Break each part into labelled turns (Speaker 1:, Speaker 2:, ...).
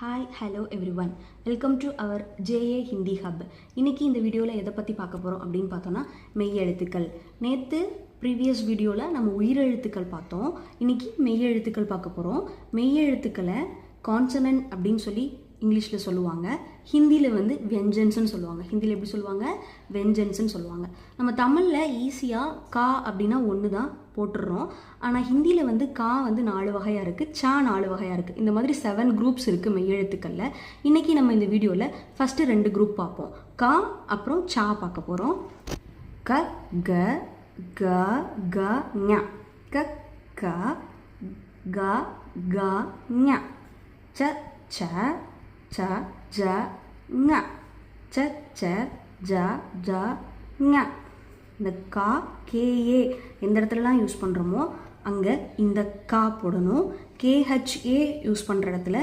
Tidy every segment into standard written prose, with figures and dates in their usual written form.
Speaker 1: Hi hello everyone, welcome to our JA Hindi hub. இன்றைக்கி இந்த வீடியோவில் எதை பற்றி பார்க்க போகிறோம் அப்படின்னு பார்த்தோன்னா மெய்யெழுத்துக்கள். நேற்று ப்ரீவியஸ் வீடியோவில் நம்ம உயிரெழுத்துக்கள் பார்த்தோம். இன்றைக்கி மெய்யெழுத்துக்கள் பார்க்க போகிறோம். மெய்யெழுத்துக்களை கான்சனன்ட் அப்படின்னு சொல்லி இங்கிலீஷில் சொல்லுவாங்க. ஹிந்தியில் வெஞ்சன்ஸ்ன்னு சொல்லுவாங்க. ஹிந்தியில் எப்படி சொல்லுவாங்க? வெஞ்சன்ஸ்ன்னு சொல்லுவாங்க. நம்ம தமிழில் ஈஸியாக கா அப்படின்னா ஒன்று தான் போட்டுடுறோம். ஆனால் ஹிந்தியில் கா 4 வகையாக இருக்குது, சா 4 வகையாக இருக்குது. இந்த மாதிரி 7 குரூப்ஸ் இருக்குது மெய்யெழுத்துக்களில். இன்றைக்கி நம்ம இந்த வீடியோவில் ஃபஸ்ட்டு 2 குரூப் பார்ப்போம். கா அப்புறம் சா பார்க்க போகிறோம். க க க க ஞ, க க க க ஞ, ச ச ச ஜ ங, ச ச ஜ ஜ ஞ. இந்த கா கேஏ எந்த இடத்துலலாம் யூஸ் பண்ணுறோமோ அங்கே இந்த கா போடணும். கேஹெச்ஏ யூஸ் பண்ணுற இடத்துல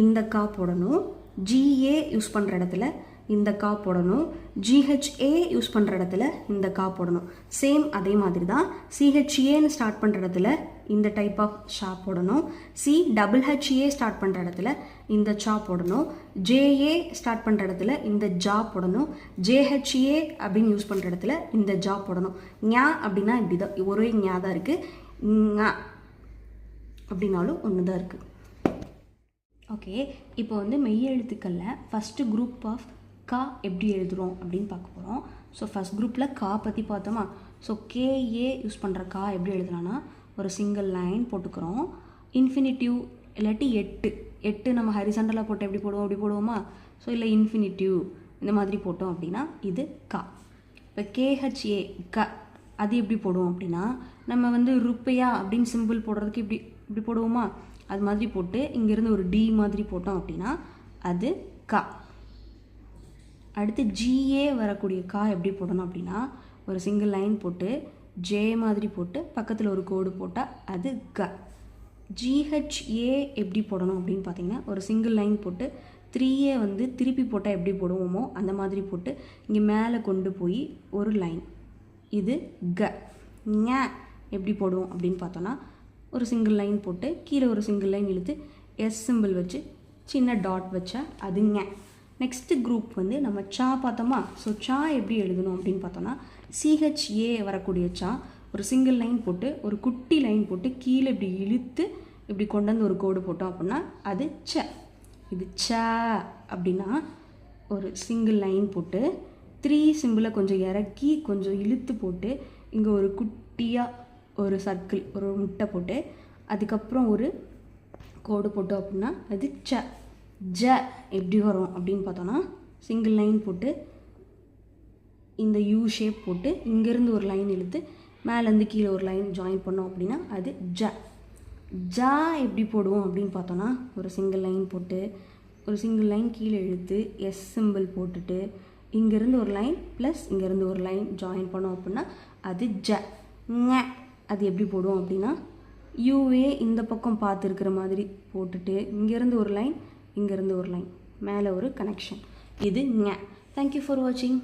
Speaker 1: இந்த கா போடணும். ஜிஏ யூஸ் பண்ணுற இடத்துல இந்த கா போடணும். ஜிஹெச்ஏ யூஸ் பண்ணுற இடத்துல இந்த கா போடணும். சேம் அதே மாதிரி தான் சிஹெச்ஏன்னு ஸ்டார்ட் பண்ணுற இடத்துல இந்த டைப் ஆஃப் ஷா போடணும். சிஹெச்ஏ ஸ்டார்ட் பண்ணுற இடத்துல இந்த சா போடணும். ஜேஏ ஸ்டார்ட் பண்ணுற இடத்துல இந்த ஜா போடணும். ஜேஹெச்ஏ அப்படின்னு யூஸ் பண்ணுற இடத்துல இந்த ஜா போடணும். ஞா அப்படின்னா இப்படி தான், ஒரே ஞா தான் இருக்குது. ஞா அப்படின்னாலும் ஒன்று தான் இருக்குது. ஓகே, இப்போ மெய்யெழுத்துக்களில் ஃபஸ்ட்டு குரூப் ஆஃப் கா எப்படி எழுதுகிறோம் அப்படின்னு பார்க்க போகிறோம். ஸோ ஃபஸ்ட் குரூப்பில் கா பற்றி பார்த்தோமா. ஸோ கேஏ யூஸ் பண்ணுற கா எப்படி எழுதலான்னா ஒரு சிங்கிள் லைன் போட்டுக்கிறோம். இன்ஃபினிட்டிவ் இல்லாட்டி 8 நம்ம ஹரிசாண்டலாக போட்டு எப்படி போடுவோம், அப்படி போடுவோமா. ஸோ இல்லை இன்ஃபினிட்டிவ் இந்த மாதிரி போட்டோம் அப்படின்னா இது கா. இப்போ கேஹெச்ஏ க அது எப்படி போடுவோம் அப்படின்னா நம்ம ருப்பையா அப்படின்னு சிம்பிள் போடுறதுக்கு இப்படி போடுவோமா, அது மாதிரி போட்டு இங்கேருந்து ஒரு டி மாதிரி போட்டோம் அப்படின்னா அது கா. அடுத்து ஜிஏ வரக்கூடிய கா எப்படி போடணும் அப்படின்னா ஒரு சிங்கிள் லைன் போட்டு ஜே மாதிரி போட்டு பக்கத்தில் ஒரு கோடு போட்டால் அது க. ஜிஹெச்ஏ எப்படி போடணும் அப்படின்னு பார்த்தீங்கன்னா ஒரு சிங்கிள் லைன் போட்டு 3ஏ திருப்பி போட்டால் எப்படி போடுவோமோ அந்த மாதிரி போட்டு இங்கே மேலே கொண்டு போய் ஒரு லைன், இது க. ஞ எப்படி போடுவோம் அப்படின்னு பார்த்தோன்னா ஒரு சிங்கிள் லைன் போட்டு கீழே ஒரு சிங்கிள் லைன் இழுத்து எஸ் சிம்பிள் வச்சு சின்ன டாட் வச்சா அது ஞ. நெக்ஸ்ட்டு குரூப் நம்ம சா பார்த்தோமா. ஸோ சா எப்படி எழுதணும் அப்படின்னு பார்த்தோன்னா சிஹெச்ஏ வரக்கூடிய சா ஒரு சிங்கிள் லைன் போட்டு ஒரு குட்டி லைன் போட்டு கீழே இப்படி இழுத்து இப்படி கொண்டு வந்து ஒரு கோடு போட்டோம் அப்படின்னா அது ச. இது ச அப்படின்னா ஒரு சிங்கிள் லைன் போட்டு 3 சிம்பிளை கொஞ்சம் இறக்கி கொஞ்சம் இழுத்து போட்டு இங்கே ஒரு குட்டியாக ஒரு சர்க்கிள் ஒரு முட்டை போட்டு அதுக்கப்புறம் ஒரு கோடு போட்டோம் அப்படின்னா அது ச. ஜ எப்படி வரும் அப்படின்னு பார்த்தோன்னா சிங்கிள் லைன் போட்டு இந்த யூ ஷேப் போட்டு இங்கேருந்து ஒரு லைன் இழுத்து மேலேருந்து கீழே ஒரு லைன் ஜாயின் பண்ணோம் அப்படின்னா அது ஜ. ஜா எப்படி போடுவோம் அப்படின்னு பார்த்தோன்னா ஒரு சிங்கிள் லைன் போட்டு ஒரு சிங்கிள் லைன் கீழே இழுத்து எஸ் சிம்பிள் போட்டுட்டு இங்கேருந்து ஒரு லைன் ப்ளஸ் இங்கேருந்து ஒரு லைன் ஜாயின் பண்ணோம் அப்படின்னா அது ஜ. ஞ அது எப்படி போடுவோம் அப்படின்னா யூவே இந்த பக்கம் பார்த்துருக்கிற மாதிரி போட்டுட்டு இங்கேருந்து ஒரு லைன் இங்கேருந்து ஒரு லைன் மேலே ஒரு கனெக்ஷன், இது ஞ. தேங்க்யூ ஃபார் வாட்சிங்.